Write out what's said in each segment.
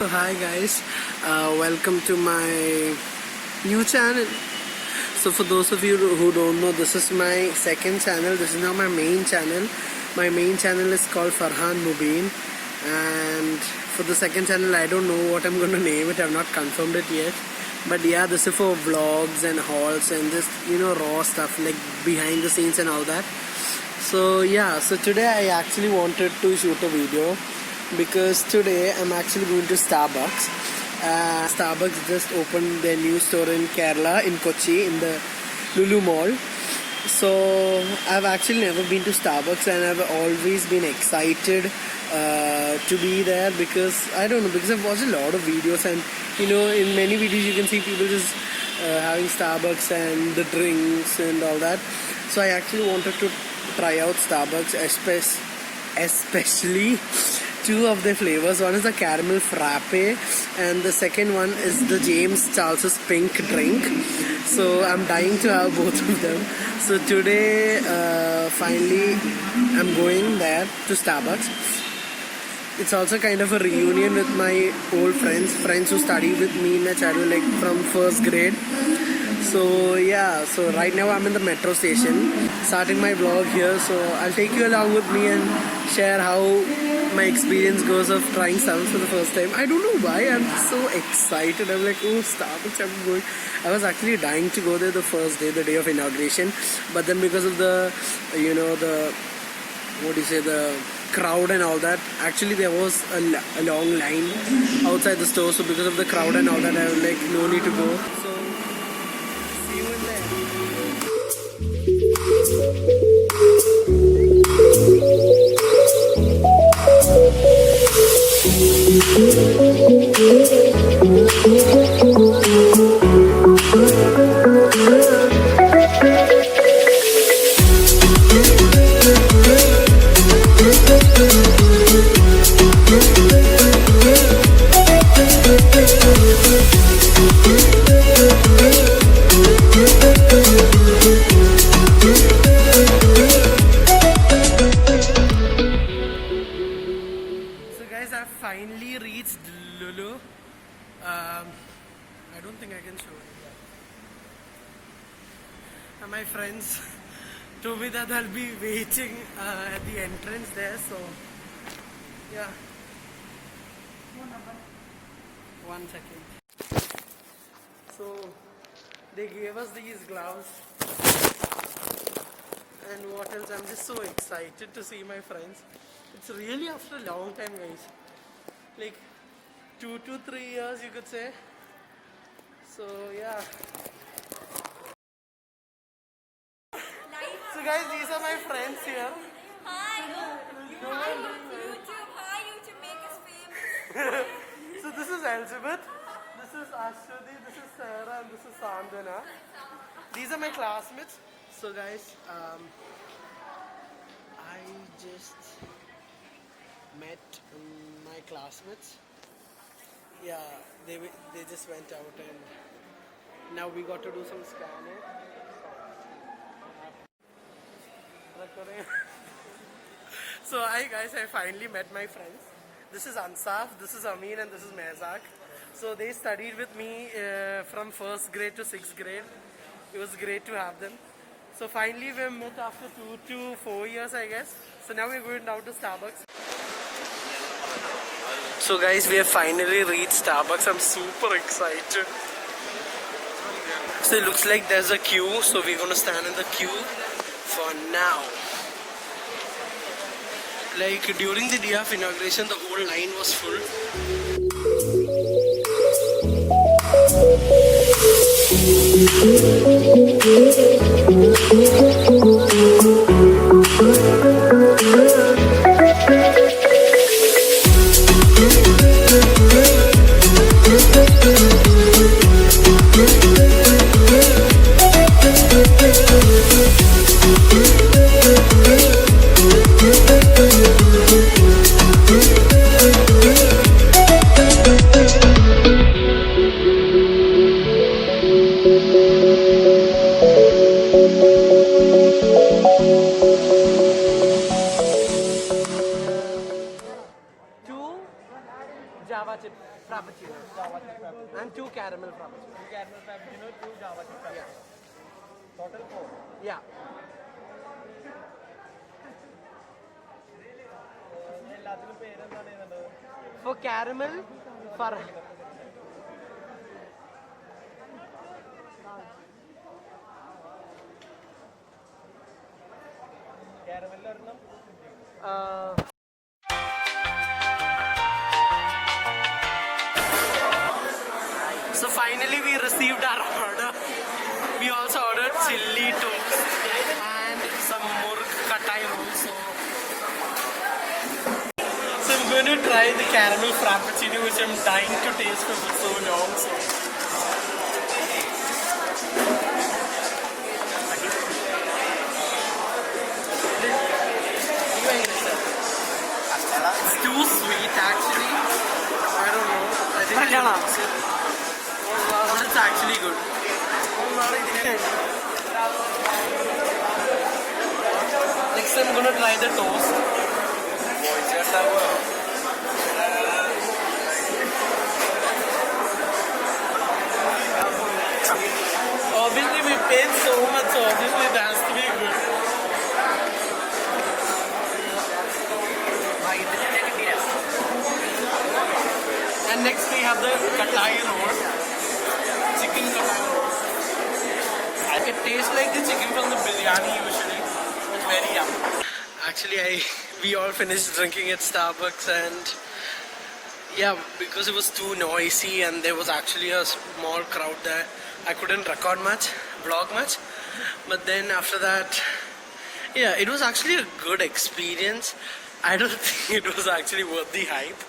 So hi guys, welcome to my new channel. So for those of you who don't know, this is my second channel. This is now my main channel. My main channel is called Farhan Mubin, and for the second channel I don't know what I'm going to name it. I've not confirmed it yet. But yeah, this is for vlogs and hauls and just raw stuff like behind the scenes and all that. So yeah, so today I actually wanted to shoot a video because today I'm actually going to Starbucks. Starbucks just opened their new store in Kerala, in Kochi, in the Lulu Mall. So I've actually never been to Starbucks, and I've always been excited to be there because I've watched a lot of videos, and in many videos you can see people just having Starbucks and the drinks and all that. So I actually wanted to try out Starbucks, especially two of the flavors. One is the caramel frappe and the second one is the James Charles's pink drink. So I'm dying to have both of them. So today finally I'm going there to Starbucks. It's also kind of a reunion with my old friends who studied with me in my childhood, like from first grade. So yeah, so right now I'm in the metro station, starting my vlog here. So I'll take you along with me and share how my experience goes of trying Starbucks for the first time. I don't know why I'm so excited. I'm like, oh, Starbucks, I'm going. I was actually dying to go there the first day, the day of inauguration. But then because of the, the crowd and all that, actually there was a long line outside the store. So because of the crowd and all that, I was like, no need to go. So see you in I finally reached Lulu. I don't think I can show it. And my friends told me that I'll be waiting at the entrance there. So yeah. 1 second. So they gave us these gloves. And what else? I'm just so excited to see my friends. It's really after a long time, guys. Like 2 to 3 years, you could say. So yeah. So guys, these are my friends here. Hi. YouTube. Hi, YouTube. Make us famous. So this is Elizabeth. This is Ashwati. This is Sarah. And this is Sandhana. These are my classmates. So guys, I just met my classmates. Yeah, they just went out, and now we got to do some scanning. So hi guys, I finally met my friends. This is Ansaf, this is Amin, and this is Mehzak. So they studied with me from first grade to 6th grade. It was great to have them. So finally we met after 2 to 4 years, I guess. So now we're going down to Starbucks. So guys, we have finally reached Starbucks. I'm super excited. So it looks like there's a queue. So we're going to stand in the queue for now. Like during the day of inauguration, the whole line was full. frappuccino. And 2 caramel frappuccino. 2 caramel frappuccino, 2 Java chip frappuccino. Total 4. Yeah. എല്ലാത്തിനും പേരെന്താണ് എഴുതേണ്ടത്? For caramel, for കാരമലിൽ ഒരെണ്ണം. So finally we received our order. We also ordered chili toast and some murg katai also. So I'm going to try the caramel frappuccino, which I'm dying to taste for so long. So. It's too sweet actually. I don't know. I think but it's actually good. Next I'm gonna try the toast. Obviously we paid so much, so obviously it has to be good. And next we have the katai roll, chicken katai roll. It tastes like the chicken from the biryani usually. It's very yummy. Actually, we all finished drinking at Starbucks, and yeah, because it was too noisy and there was actually a small crowd there, I couldn't record much, vlog much. But then after that, yeah, it was actually a good experience. I don't think it was actually worth the hype,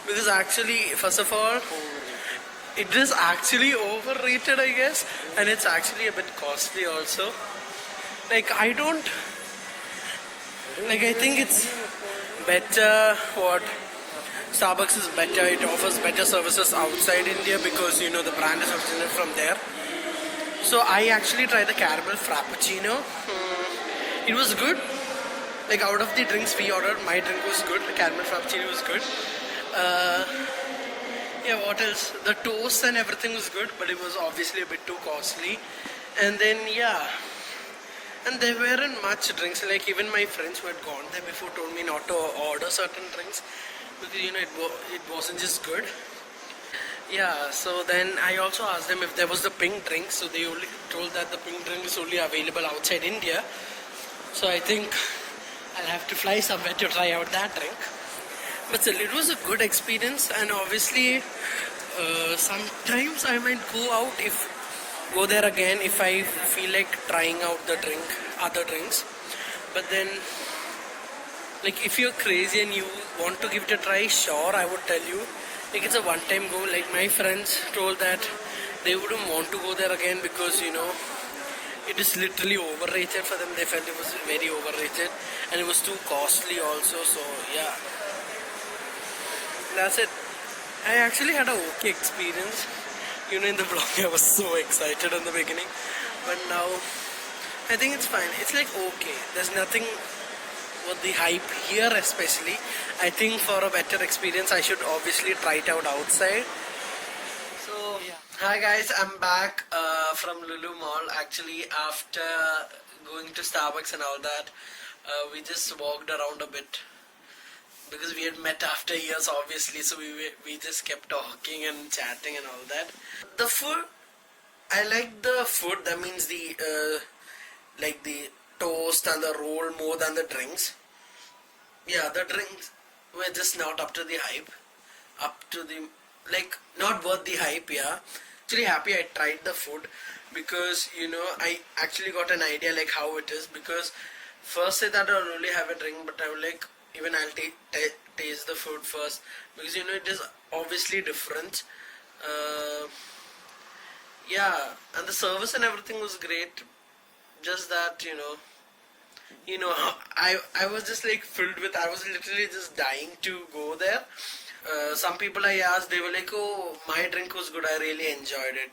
because actually, first of all, it is actually overrated, I guess, and it's actually a bit costly also. Like, I think it's better. What Starbucks is better, it offers better services outside India because you know the brand is originated from there. So I actually tried the caramel frappuccino. It was good. Like, out of the drinks we ordered, my drink was good. The caramel frappuccino was good. Yeah, what else? The toast and everything was good, but it was obviously a bit too costly. And then yeah, and there weren't much drinks. Like, even my friends who had gone there before told me not to order certain drinks because you know it wasn't just good. Yeah, so then I also asked them if there was the pink drink. So they only told that the pink drink is only available outside India. So I think I'll have to fly somewhere to try out that drink. But still, it was a good experience, and obviously sometimes I might go there again if I feel like trying out other drinks. But then, like, if you're crazy and you want to give it a try, sure, I would tell you. Like, it's a one-time go. Like, my friends told that they wouldn't want to go there again because, you know, it is literally overrated for them. They felt it was very overrated and it was too costly also. So yeah, that's it. I actually had a okay experience. You know, in the vlog I was so excited in the beginning, but now I think it's fine. It's like okay. There's nothing worth the hype here, especially. I think for a better experience I should obviously try it out outside. So yeah. Hi guys, I'm back from Lulu Mall. Actually, after going to Starbucks and all that, we just walked around a bit because we had met after years, obviously. So we just kept talking and chatting and all that. The food, I like the food. That means the like the toast and the roll more than the drinks. Yeah, the drinks were just not up to the hype. Like, not worth the hype, yeah. Actually happy I tried the food because, you know, I actually got an idea like how it is, because first I thought I'll only have a drink, but I was like, even I'll taste the food first, because, you know, it is obviously different. Yeah, and the service and everything was great. Just that, you know, I was just like filled with, I was literally just dying to go there. Some people I asked, they were like, oh, my drink was good, I really enjoyed it.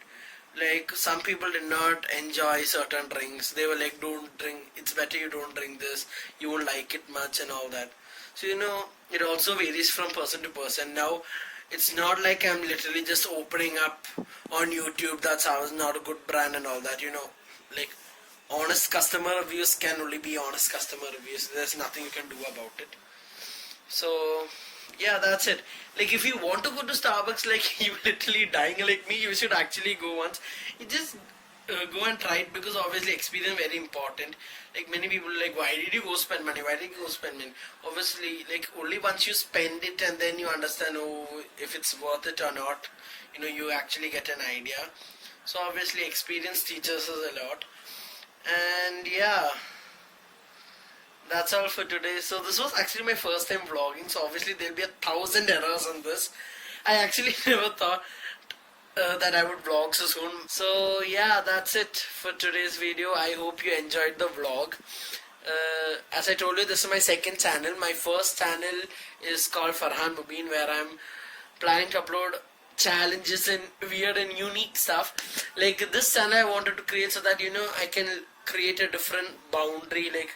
Like, some people did not enjoy certain drinks. They were like, don't drink, it's better you don't drink this, you won't like it much and all that. So, you know, it also varies from person to person. Now, It's not like I'm literally just opening up on YouTube. That's how it's not a good brand and all that, you know. Like, honest customer reviews can only be honest customer reviews. There's nothing you can do about it. So, yeah, that's it. Like, if you want to go to Starbucks, like, you literally dying like me, you should actually go once. You just go and try it, because obviously experience very important. Like, many people like, why did you go spend money? Why did you go spend money? Obviously, like, only once you spend it and then you understand, oh, if it's worth it or not, you know, you actually get an idea. So obviously experience teaches us a lot. And yeah, that's all for today. So this was actually my first time vlogging, so obviously there'll be 1,000 errors on this. I actually never thought that I would vlog so soon. So yeah, that's it for today's video. I hope you enjoyed the vlog. As I told you, this is my second channel. My first channel is called Farhan Mubin, where I'm planning to upload challenges and weird and unique stuff. Like, this channel I wanted to create so that, you know, I can create a different boundary. Like,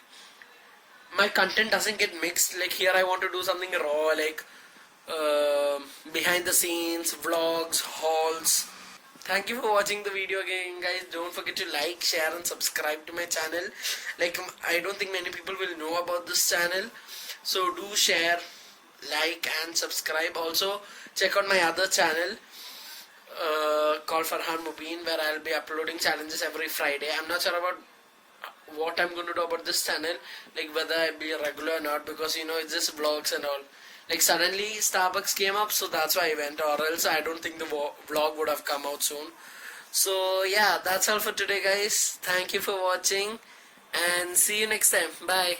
my content doesn't get mixed. Like, here I want to do something raw, like behind the scenes, vlogs, hauls. Thank you for watching the video again, guys. Don't forget to like, share and subscribe to my channel. Like, I don't think many people will know about this channel, so do share, like and subscribe. Also check out my other channel called Farhan Mubin, where I'll be uploading challenges every Friday. I'm not sure about what I'm going to do about this channel, like whether I'll be regular or not, because, you know, it's just vlogs and all. Like, suddenly Starbucks came up, so that's why I went, or else I don't think the vlog would have come out soon. So yeah, that's all for today, guys. Thank you for watching and see you next time. Bye.